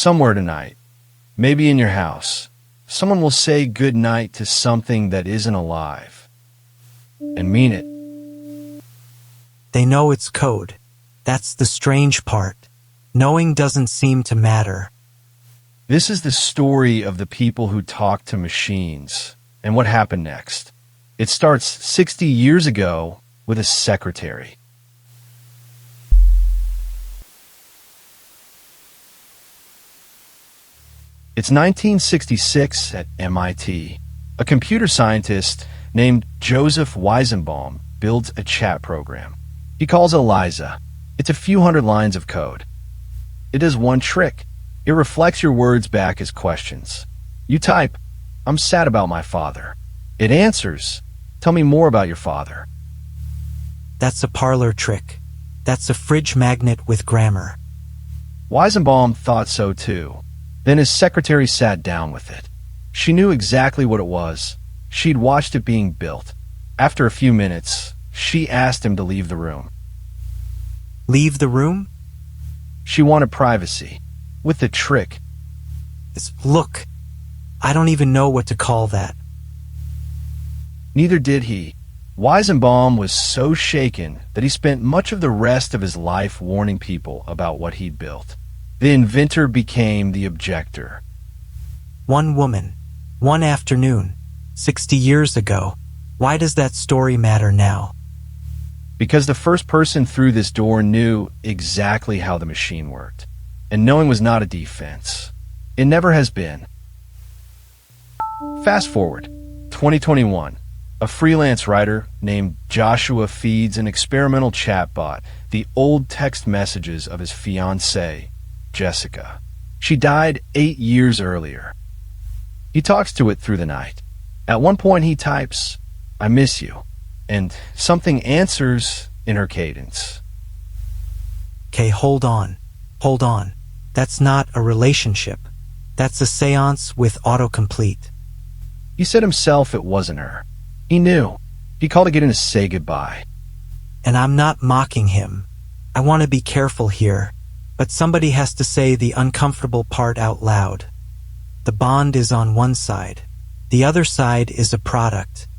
Somewhere tonight, maybe in your house, someone will say good night to something that isn't alive. And mean it. They know it's code. That's the strange part. Knowing doesn't seem to matter. This is the story of the people who talk to machines. And what happened next? It starts 60 years ago with a secretary. It's 1966 at MIT. A computer scientist named Joseph Weizenbaum builds a chat program. He calls it Eliza. It's a few hundred lines of code. It does one trick. It reflects your words back as questions. You type, "I'm sad about my father." It answers, "Tell me more about your father." That's a parlor trick. That's a fridge magnet with grammar. Weizenbaum thought so too. Then his secretary sat down with it. She knew exactly what it was. She'd watched it being built. After a few minutes, she asked him to leave the room. Leave the room? She wanted privacy. With the trick. Look, I don't even know what to call that. Neither did he. Weizenbaum was so shaken that he spent much of the rest of his life warning people about what he'd built. The inventor became the objector. One woman, one afternoon, 60 years ago. Why does that story matter now? Because the first person through this door knew exactly how the machine worked. And knowing was not a defense. It never has been. Fast forward, 2021. A freelance writer named Joshua feeds an experimental chatbot the old text messages of his fiancée, Jessica. She died 8 years earlier. He talks to it through the night. At one point he types, "I miss you," and something answers in her cadence. Okay, hold on. That's not a relationship. That's a seance with autocomplete. He said himself it wasn't her. He knew. He called again to say goodbye. And I'm not mocking him. I want to be careful here. But somebody has to say the uncomfortable part out loud. The bond is on one side. The other side is a product.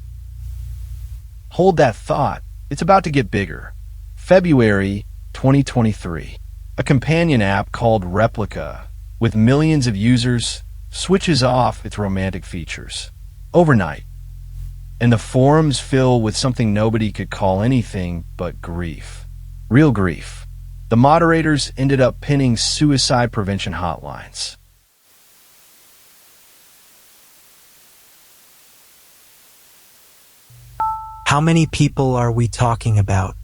Hold that thought. It's about to get bigger. February 2023. A companion app called Replika, with millions of users, switches off its romantic features. Overnight. And the forums fill with something nobody could call anything but grief. Real grief. The moderators ended up pinning suicide prevention hotlines. How many people are we talking about?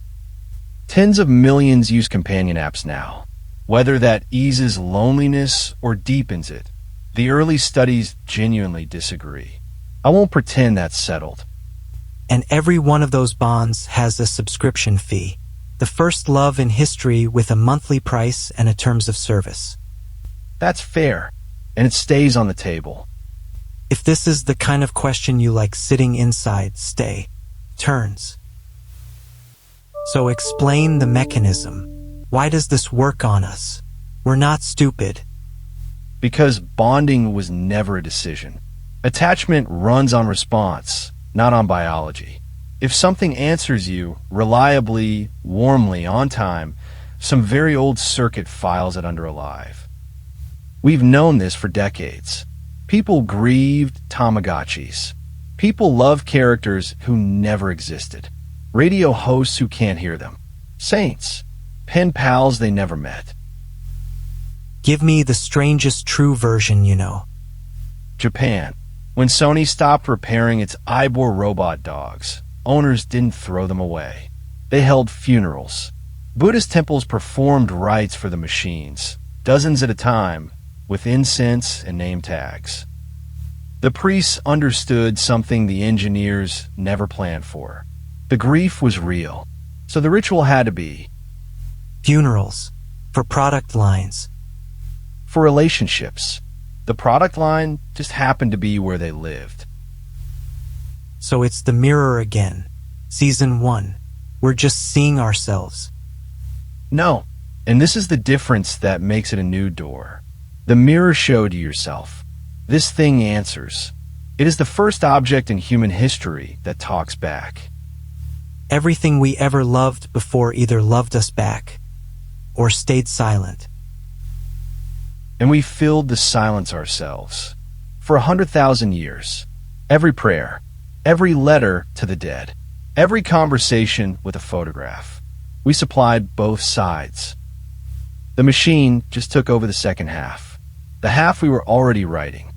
Tens of millions use companion apps now. Whether that eases loneliness or deepens it, the early studies genuinely disagree. I won't pretend that's settled. And every one of those bonds has a subscription fee. The first love in history with a monthly price and a terms of service. That's fair, and it stays on the table. If this is the kind of question you like sitting inside, stay. Turns. So explain the mechanism. Why does this work on us? We're not stupid. Because bonding was never a decision. Attachment runs on response, not on biology. If something answers you reliably, warmly, on time, some very old circuit files it under alive. We've known this for decades. People grieved Tamagotchis. People love characters who never existed. Radio hosts who can't hear them. Saints. Pen pals they never met. Give me the strangest true version you know. Japan. When Sony stopped repairing its Ybor robot dogs, owners didn't throw them away. They held funerals. Buddhist temples performed rites for the machines, dozens at a time, with incense and name tags. The priests understood something the engineers never planned for. The grief was real, so the ritual had to be. Funerals. For product lines. For relationships. The product line just happened to be where they lived. So it's the mirror again. Season 1. We're just seeing ourselves. No, and this is the difference that makes it a new door. The mirror showed you yourself. This thing answers. It is the first object in human history that talks back. Everything we ever loved before either loved us back or stayed silent. And we filled the silence ourselves. For 100,000 years, every prayer, every letter to the dead, every conversation with a photograph, we supplied both sides. The machine just took over the second half, the half we were already writing.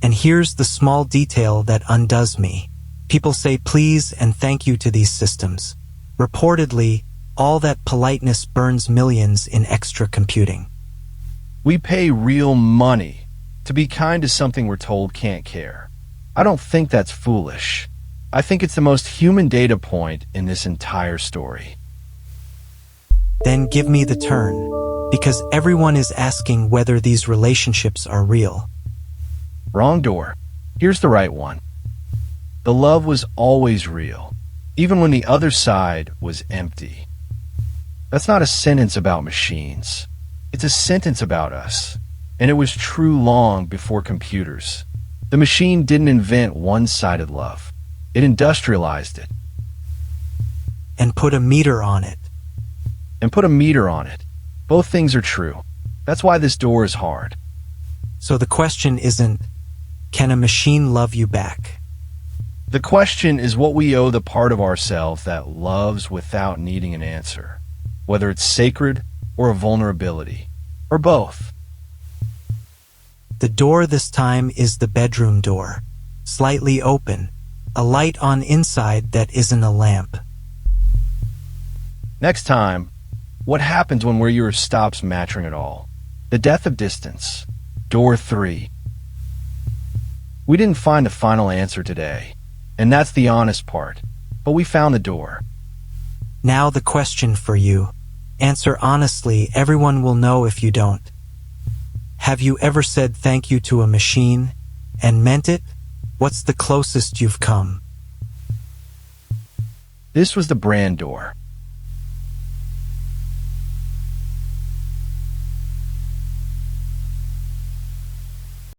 And here's the small detail that undoes me. People say please and thank you to these systems. Reportedly, all that politeness burns millions in extra computing. We pay real money to be kind to something we're told can't care. I don't think that's foolish. I think it's the most human data point in this entire story. Then give me the turn, because everyone is asking whether these relationships are real. Wrong door. Here's the right one. The love was always real, even when the other side was empty. That's not a sentence about machines. It's a sentence about us. And it was true long before computers. The machine didn't invent one-sided love. It industrialized it. And put a meter on it. Both things are true. That's why this door is hard. So the question isn't, can a machine love you back? The question is what we owe the part of ourselves that loves without needing an answer, whether it's sacred or a vulnerability, or both. The door this time is the bedroom door, slightly open, a light on inside that isn't a lamp. Next time, what happens when where you are stops matching at all? The death of distance. Door 3. We didn't find a final answer today, and that's the honest part, but we found the door. Now the question for you. Answer honestly, everyone will know if you don't. Have you ever said thank you to a machine and meant it? What's the closest you've come? This was the brand door.